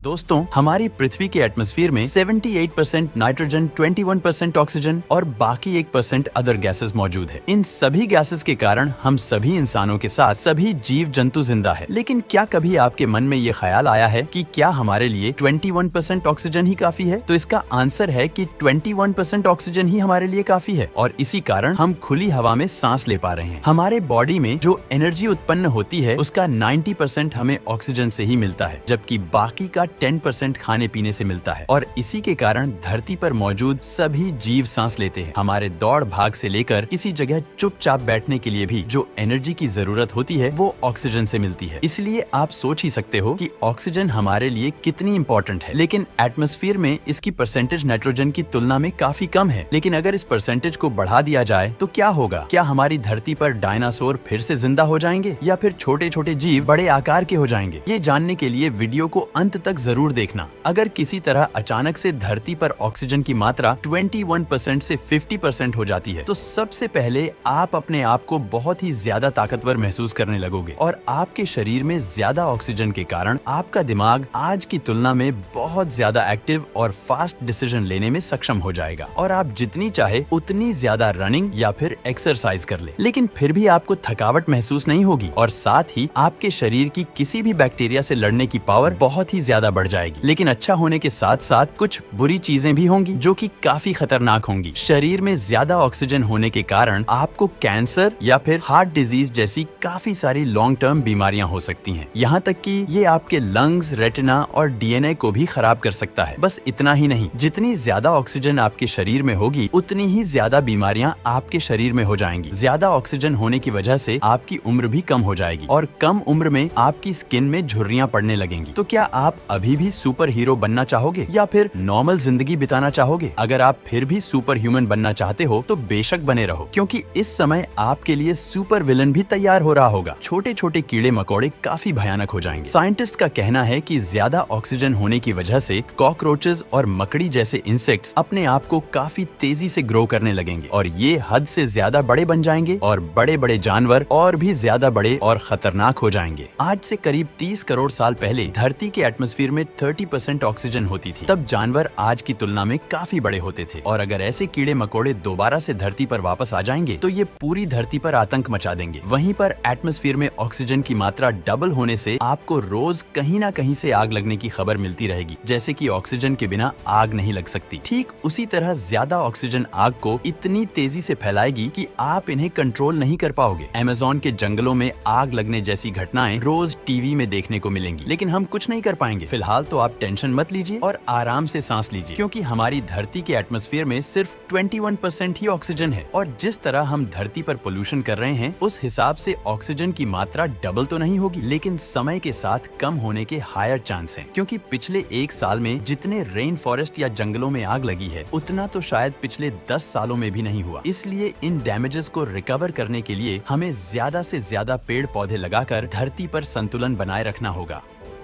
दोस्तों, हमारी पृथ्वी के एटमॉस्फेयर में 78% नाइट्रोजन, 21% ऑक्सीजन और बाकी 1% अदर गैसेस मौजूद है। इन सभी गैसेस के कारण हम सभी इंसानों के साथ सभी जीव जंतु जिंदा है। लेकिन क्या कभी आपके मन में ये ख्याल आया है कि क्या हमारे लिए 21% ऑक्सीजन ही काफी है? तो इसका आंसर है कि 21% ऑक्सीजन ही हमारे लिए काफी है और इसी कारण हम खुली हवा में सांस ले पा रहे हैं। हमारे बॉडी में जो एनर्जी उत्पन्न होती है उसका 90% हमें ऑक्सीजन से ही मिलता है, जबकि बाकी का 10% खाने पीने से मिलता है। और इसी के कारण धरती पर मौजूद सभी जीव सांस लेते हैं। हमारे दौड़ भाग से लेकर किसी जगह चुपचाप बैठने के लिए भी जो एनर्जी की जरूरत होती है वो ऑक्सीजन से मिलती है। इसलिए आप सोच ही सकते हो कि ऑक्सीजन हमारे लिए कितनी इंपॉर्टेंट है। लेकिन एटमॉस्फेयर में इसकी परसेंटेज नाइट्रोजन की तुलना में काफी कम है। लेकिन अगर इस परसेंटेज को बढ़ा दिया जाए तो क्या होगा? क्या हमारी धरती पर डायनासोर फिर से जिंदा हो जाएंगे या फिर छोटे छोटे जीव बड़े आकार के हो जाएंगे? ये जानने के लिए वीडियो को अंत तक जरूर देखना। अगर किसी तरह अचानक से धरती पर ऑक्सीजन की मात्रा 21% से 50% हो जाती है तो सबसे पहले आप अपने आप को बहुत ही ज्यादा ताकतवर महसूस करने लगोगे और आपके शरीर में ज्यादा ऑक्सीजन के कारण आपका दिमाग आज की तुलना में बहुत ज्यादा एक्टिव और फास्ट डिसीजन लेने में सक्षम हो जाएगा और आप जितनी चाहे उतनी ज्यादा रनिंग या फिर एक्सरसाइज कर ले। लेकिन फिर भी आपको थकावट महसूस नहीं होगी और साथ ही आपके शरीर की किसी भी बैक्टीरिया से लड़ने की पावर बहुत ही ज्यादा बढ़ जाएगी। लेकिन अच्छा होने के साथ साथ कुछ बुरी चीजें भी होंगी जो कि काफी खतरनाक होंगी। शरीर में ज्यादा ऑक्सीजन होने के कारण आपको कैंसर या फिर हार्ट डिजीज जैसी काफी सारी लॉन्ग टर्म बीमारियां हो सकती हैं। यहाँ तक कि ये आपके लंग्स, रेटिना और डीएनए को भी खराब कर सकता है। बस इतना ही नहीं, जितनी ज्यादा ऑक्सीजन आपके शरीर में होगी उतनी ही ज्यादा बीमारियां आपके शरीर में हो जाएंगी। ज्यादा ऑक्सीजन होने की वजह से आपकी उम्र भी कम हो जाएगी और कम उम्र में आपकी स्किन में झुर्रियां पड़ने लगेंगी। तो क्या आप अभी भी सुपर हीरो बनना चाहोगे या फिर नॉर्मल जिंदगी बिताना चाहोगे? अगर आप फिर भी सुपर ह्यूमन बनना चाहते हो तो बेशक बने रहो, क्योंकि इस समय आपके लिए सुपर विलन भी तैयार हो रहा होगा। छोटे छोटे कीड़े मकोड़े काफी भयानक हो जाएंगे। साइंटिस्ट का कहना है कि ज्यादा ऑक्सीजन होने की वजह से कॉकरोचेस और मकड़ी जैसे इंसेक्ट्स अपने आप को काफी तेजी से ग्रो करने लगेंगे और ये हद से ज्यादा बड़े बन जाएंगे और बड़े बड़े जानवर और भी ज्यादा बड़े और खतरनाक हो जाएंगे। आज से करीब 30 करोड़ साल पहले धरती के एटमॉस्फेयर में 30% ऑक्सीजन होती थी। तब जानवर आज की तुलना में काफी बड़े होते थे और अगर ऐसे कीड़े मकोड़े दोबारा से धरती पर वापस आ जाएंगे तो ये पूरी धरती पर आतंक मचा देंगे। वहीं पर एटमॉस्फेयर में ऑक्सीजन की मात्रा डबल होने से आपको रोज कहीं ना कहीं से आग लगने की खबर मिलती रहेगी, जैसे कि ऑक्सीजन के बिना आग नहीं लग सकती। ठीक उसी तरह ज्यादा ऑक्सीजन आग को इतनी तेजी से फैलाएगी कि आप इन्हें कंट्रोल नहीं कर पाओगे। अमेज़न के जंगलों में आग लगने जैसी घटनाएं रोज टीवी में देखने को मिलेंगी, लेकिन हम कुछ नहीं कर पाएंगे। फिलहाल तो आप टेंशन मत लीजिए और आराम से सांस लीजिए, क्योंकि हमारी धरती के एटमॉस्फेयर में सिर्फ 21% ही ऑक्सीजन है और जिस तरह हम धरती पर पोल्यूशन कर रहे हैं उस हिसाब से ऑक्सीजन की मात्रा डबल तो नहीं होगी, लेकिन समय के साथ कम होने के हायर चांस हैं, क्योंकि पिछले 1 साल में जितने रेन फॉरेस्ट या जंगलों में आग लगी है उतना तो शायद पिछले 10 सालों में भी नहीं हुआ। इसलिए इन डैमेजेस को रिकवर करने के लिए हमें ज्यादा से ज्यादा पेड़ पौधे लगाकर धरती पर संतुलन बनाए रखना होगा।